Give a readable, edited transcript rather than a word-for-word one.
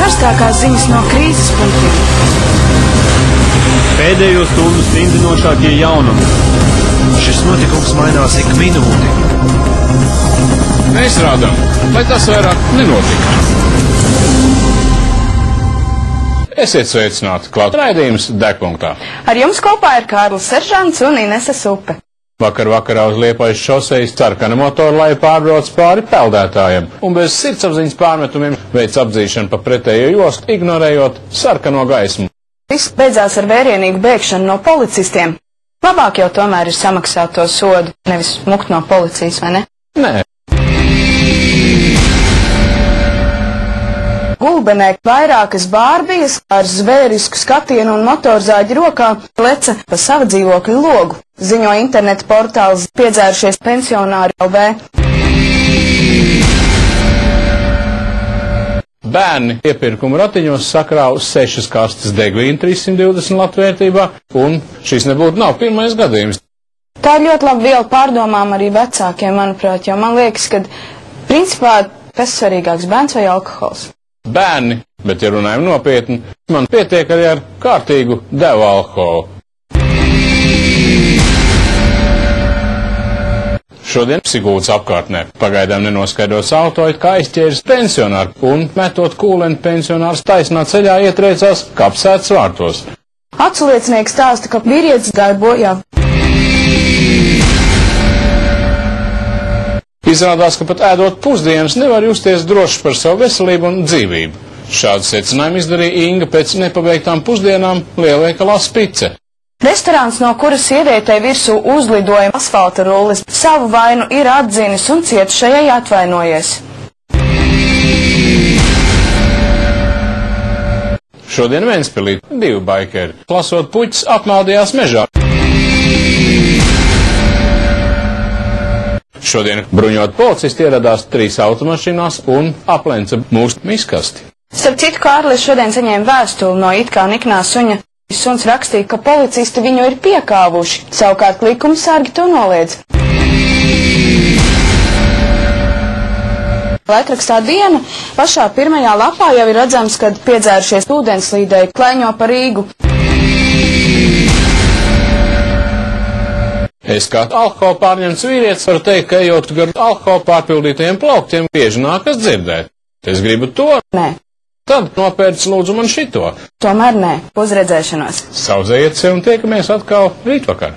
Viskarstākās ziņas no krīzes punktiem. Pēdējo stundu stingzinošākie jaunumi. Šis notikums mainās ik minūti. Mēs rādām, lai tas vairāk nenotika. Esiet sveicināti, klāt raidījums Degpunktā. Ar jums kopā ir Kārlis Seržants un Inese Supe. Vakarā uz Liepājas šosejas sarkana motorlaiva pārbrauc pāri peldētājiem un bez sirdsapziņas pārmetumiem veic apdzīšanu pa pretējo jostu, ignorējot sarkano gaismu. Viss beidzās ar vērienīgu bēgšanu no policistiem. Labāk jau tomēr ir samaksāt to sodu, nevis mukt no policijas, vai ne? Nē. Gulbenē vairākas bārbijas ar zvērisku skatienu un motorzāģi rokā leca pa sava dzīvokļa logu, ziņo interneta portāls Piedzērušies pensionāri LV. Bērni iepirkuma ratiņos sakrāva 6 kastes degvīnu 320 latu vērtībā, un šis nebūtu nav pirmais gadījums. Tā ir ļoti laba viela pārdomām arī vecākiem, manuprāt, jo man liekas, ka principā kas svarīgāks, bērns vai alkohols? Bērni, bet ja runājam nopietni, man pietiek arī ar kārtīgu devu alkoholu. Šodien Sigūdas apkārtnē pagaidām nenoskaidrots auto it kā aizķēris pensionāru un, metot kūleni, pensionārs taisnā ceļā ietriecās kapsētas vārtos. Aculiecinieks stāsta, ka vīrietis gāja bojā. Izrādās, ka pat ēdot pusdienas nevar justies droši par savu veselību un dzīvību. Šādu secinājumu izdarīja Inga pēc nepabeigtām pusdienām lielveikalā Spice. Restorāns, no kuras sievietei virsū uzlidoja asfalta rullis, savu vainu ir atzinis un cietušajai atvainojies. Šodien Ventspilī 2 baikeri, klasot puķis, apmaldījās mežā. Šodien bruņot policisti ieradās 3 automašīnās un aplenca mūsu miskasti. Starp citu, Kārlis šodien saņēma vēstuli no it kā niknā suņa. Suns rakstīja, ka policisti viņu ir piekāvuši, savukārt likumsargi to noliedz. Laikrakstā Diena pašā pirmajā lapā jau ir redzams, kad piedzērušies ūdenslīdēji klaiņo pa Rīgu. Es kā alkohola pārņemts vīrietis varu teikt, ka ejot gar alkohola pārpildītajiem plauktiem bieži nākas dzirdēt. Es gribu to. Nē. Tad nopērc lūdzu man šito. Tomēr nē. Uz redzēšanos. Sauzējiet sev un tiekamies atkal rītvakar.